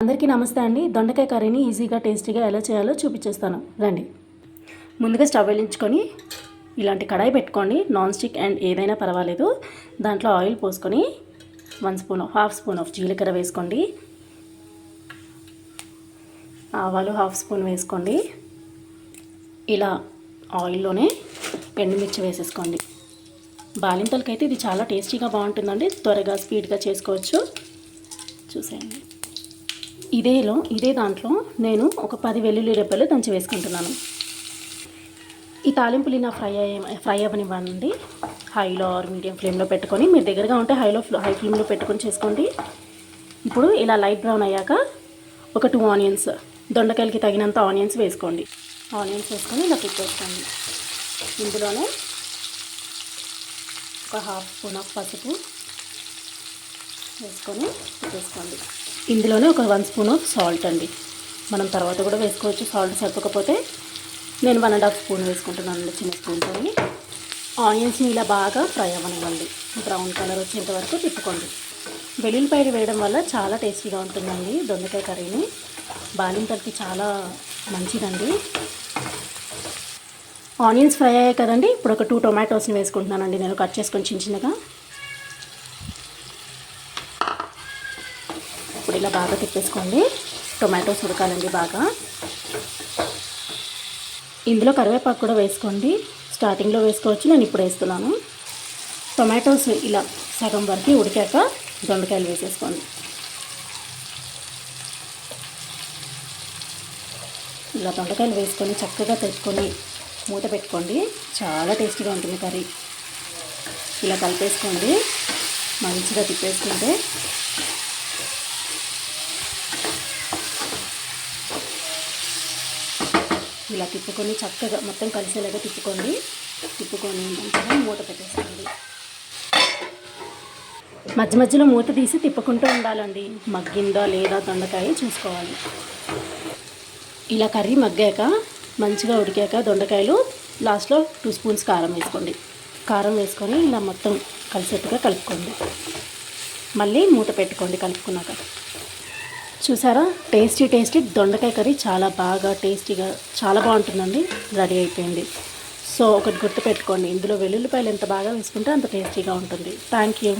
అందరికీ నమస్తే అండి. దొండకాయ కర్రీని ఈజీగా టేస్టీగా ఎలా చేయాలో చూపించేస్తాను రండి. ముందుగా స్టవ్ వెలిగించుకొని ఇలాంటి కడాయి పెట్టుకోండి. నాన్ స్టిక్ అండ్ ఏదైనా పర్వాలేదు. దాంట్లో ఆయిల్ పోసుకొని హాఫ్ స్పూన్ ఆఫ్ జీలకర్ర వేసుకోండి. ఆవాలు హాఫ్ స్పూన్ వేసుకోండి. ఇలా ఆయిల్లోనే ఎండుమిర్చి వేసేసుకోండి. బాలింతలకైతే ఇది చాలా టేస్టీగా బాగుంటుందండి. త్వరగా స్పీడ్గా చేసుకోవచ్చు. చూసేయండి. ఇదే దాంట్లో నేను ఒక 10 వెల్లుల్లి రెబ్బలు దంచి వేసుకుంటున్నాను. ఈ తాలింపులు ఇలా ఫ్రై అవ్వనివ్వండి. హైలో ఆర్ మీడియం ఫ్లేమ్లో పెట్టుకొని, మీరు దగ్గరగా ఉంటే హై ఫ్లేమ్లో పెట్టుకొని చేసుకోండి. ఇప్పుడు ఇలా లైట్ బ్రౌన్ అయ్యాక ఒక 2 ఆనియన్స్, దొండకాయలకి తగినంత ఆనియన్స్ వేసుకోండి. ఆనియన్స్ వేసుకొని ఇలా తిప్పేసుకోండి. ఇందులోనే ఒక హాఫ్ స్పూన్ ఆఫ్ పసుపు వేసుకొని తిప్పేసుకోండి. ఇందులోనే ఒక 1 స్పూన్ ఆఫ్ సాల్ట్ అండి. మనం తర్వాత కూడా వేసుకోవచ్చు. సాల్ట్ సరిపోకపోతే నేను 1.5 స్పూన్ వేసుకుంటున్నాను చిన్న స్పూన్తో. ఆనియన్స్ని ఇలా బాగా ఫ్రై అవ్వనివ్వండి. బ్రౌన్ కలర్ వచ్చేంత వరకు తిప్పుకోండి. వెల్లుల్లిపాయలు వేయడం వల్ల చాలా టేస్టీగా ఉంటుందండి దొండకాయ కర్రీని. బాలింతలకి చాలా మంచిదండి. ఆనియన్స్ ఫ్రై అయ్యాయి కదండి. ఇప్పుడు ఒక 2 టొమాటోస్ని వేసుకుంటున్నానండి నేను కట్ చేసుకొని చిన్నగా. ఇప్పుడు ఇలా బాగా తిప్పేసుకోండి. టొమాటోస్ ఉడకాలండి బాగా. ఇందులో కరివేపాకు కూడా వేసుకోండి. స్టార్టింగ్లో వేసుకోవచ్చు, నేను ఇప్పుడు వేస్తున్నాను. టొమాటోస్ ఇలా సగం వరకు ఉడికాక దొండకాయలు వేసేసుకోండి. ఇలా దొండకాయలు వేసుకొని చక్కగా తెచ్చుకొని మూత పెట్టుకోండి. చాలా టేస్టీగా ఉంటుంది కర్రీ. ఇలా కలిపేసుకోండి. మంచిగా తిప్పేసుకుంటే ఇలా తిప్పుకొని చక్కగా మొత్తం కలిసేలాగా తిప్పుకొని మంచిగా మూత పెట్టేసుకోండి. మధ్య మధ్యలో మూత తీసి తిప్పుకుంటూ ఉండాలండి. మగ్గిందా లేదా దొండకాయ చూసుకోవాలి. ఇలా కర్రీ మగ్గాక మంచిగా ఉడికాక దొండకాయలు లాస్ట్లో 2 స్పూన్స్ కారం వేసుకోండి. కారం వేసుకొని ఇలా మొత్తం కలిసేట్టుగా కలుపుకోండి. మళ్ళీ మూత పెట్టుకోండి కలుపుకున్నాక. చూసారా, టేస్టీ దొండకాయ కర్రీ చాలా బాగా టేస్టీగా చాలా బాగుంటుందండి. రెడీ అయిపోయింది. సో ఒకటి గుర్తుపెట్టుకోండి, ఇందులో వెల్లుల్లిపాయలు ఎంత బాగా వేసుకుంటే అంత టేస్టీగా ఉంటుంది. Thank you.